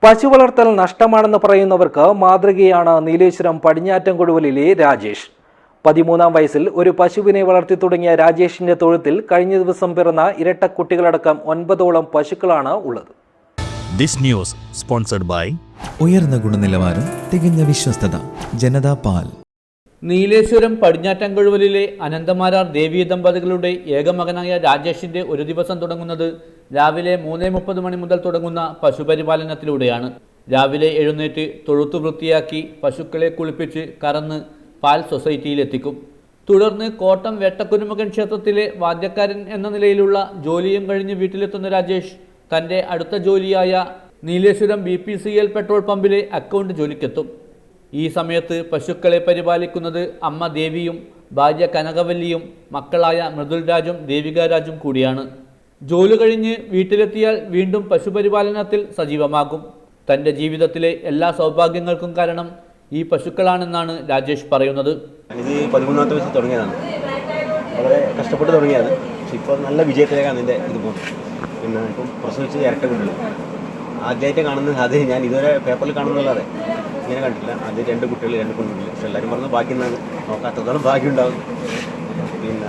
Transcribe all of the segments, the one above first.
പശു വളർത്തൽ നഷ്ടമാണെന്ന് പറയുന്നവർക്ക് മാതൃകയാണ് നീലേശ്വരം പടിഞ്ഞാറ്റൻകൊടുവലിലെ രാജേഷ്. 13-ാം വയസ്സിൽ ഒരു പശുവിനെ വളർത്തി തുടങ്ങിയ രാജേഷിന്റെ തൊഴുത്തിൽ കഴിഞ്ഞ ദിവസം പിറന്ന ഇരട്ടക്കുട്ടികളടക്കം 9ഓളം പശുക്കളാണ് ഉള്ളത്. This news sponsored by ഉയർന്ന ഗുണനിലവാരം, തികഞ്ഞ വിശ്വസ്തത, ജനതാ പാൽ. നീലേശ്വരം പടിഞ്ഞാറ്റൻകൊഴുവലിലെ അനന്തമാരാർ ദേവീ ദമ്പതികളുടെ ഏകമകനായ രാജേഷിന്റെ ഒരു ദിവസം തുടങ്ങുന്നത് രാവിലെ 3:30 മണി മുതൽ തുടങ്ങുന്ന പശുപരിപാലനത്തിലൂടെയാണ്. രാവിലെ എഴുന്നേറ്റ് തൊഴുത്തു വൃത്തിയാക്കി പശുക്കളെ കുളിപ്പിച്ച് കറന്ന് പാൽ സൊസൈറ്റിയിലെത്തിക്കും. തുടർന്ന് കോട്ടം വേട്ടക്കുരുമകൻ ക്ഷേത്രത്തിലെ വാദ്യക്കാരൻ എന്ന നിലയിലുള്ള ജോലിയും കഴിഞ്ഞ് വീട്ടിലെത്തുന്ന രാജേഷ് തൻ്റെ അടുത്ത ജോലിയായ നീലേശ്വരം BPCL പെട്രോൾ പമ്പിലെ അക്കൗണ്ട് ജോലിക്കെത്തും. ഈ സമയത്ത് പശുക്കളെ പരിപാലിക്കുന്നത് അമ്മ ദേവിയും ഭാര്യ കനകവല്ലിയും മക്കളായ മൃദുൽ രാജും ദേവിക രാജും കൂടിയാണ്. ജോലി കഴിഞ്ഞ് വീട്ടിലെത്തിയാൽ വീണ്ടും പശുപരിപാലനത്തിൽ സജീവമാകും. തൻ്റെ ജീവിതത്തിലെ എല്ലാ സൗഭാഗ്യങ്ങൾക്കും കാരണം ഈ പശുക്കളാണെന്നാണ് രാജേഷ് പറയുന്നത്. ഇത് 13-ാമത്തെ വയസ്സിൽ തുടങ്ങിയതാണ്. വളരെ കഷ്ടപ്പെട്ട് തുടങ്ങിയത്. പക്ഷെ ഇപ്പോൾ നല്ല വിജയത്തിലേക്കാണ് ഇതിൻ്റെ ഇത് പോകുന്നത്. പിന്നെ ഇപ്പം പ്രസവിച്ച് ഇരട്ട കുട്ടികൾ ആദ്യമായിട്ട് കാണുന്നത്. അത് ഞാൻ ഇതുവരെ പേപ്പറിൽ കാണുന്നല്ലാതെ ഇങ്ങനെ കണ്ടിട്ടില്ല. അത് 2 കുട്ടികൾ 2 പെൺകുട്ടികൾ. പക്ഷെ എല്ലാവരും പറഞ്ഞ് ബാക്കിയെന്നാണ് നോക്കാത്തത്തോളം ഭാഗ്യമുണ്ടാകും. പിന്നെ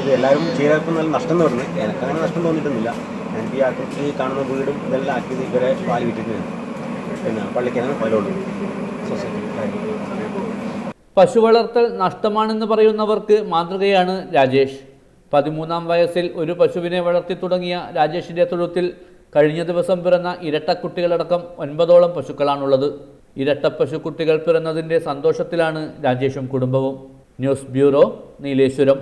ഇത് എല്ലാവരും ചെയ്തപ്പോൾ നല്ല നഷ്ടം എന്ന് പറഞ്ഞു. എനിക്കങ്ങനെ നഷ്ടം തോന്നിയിട്ടൊന്നുമില്ല. എനിക്ക് ഈ ആക്കി കാണുന്ന വീടും ഇതെല്ലാം ആക്കിയത് ഇവരെ പാല് വിറ്റിട്ട് പിന്നെ പള്ളിക്കാണ് പാലുള്ളൂ. സൊസൈറ്റി പശു വളർത്തൽ നഷ്ടമാണെന്ന് പറയുന്നവർക്ക് മാതൃകയാണ് രാജേഷ്. 13-ാം വയസ്സിൽ ഒരു പശുവിനെ വളർത്തി തുടങ്ങിയ രാജേഷിന്റെ തൊഴുത്തിൽ കഴിഞ്ഞ ദിവസം പിറന്ന ഇരട്ടക്കുട്ടികളടക്കം 9ഓളം പശുക്കളാണുള്ളത്. ഇരട്ട പശുക്കുട്ടികൾ പിറന്നതിൻ്റെ സന്തോഷത്തിലാണ് രാജേഷും കുടുംബവും. News bureau, Nileshwaram.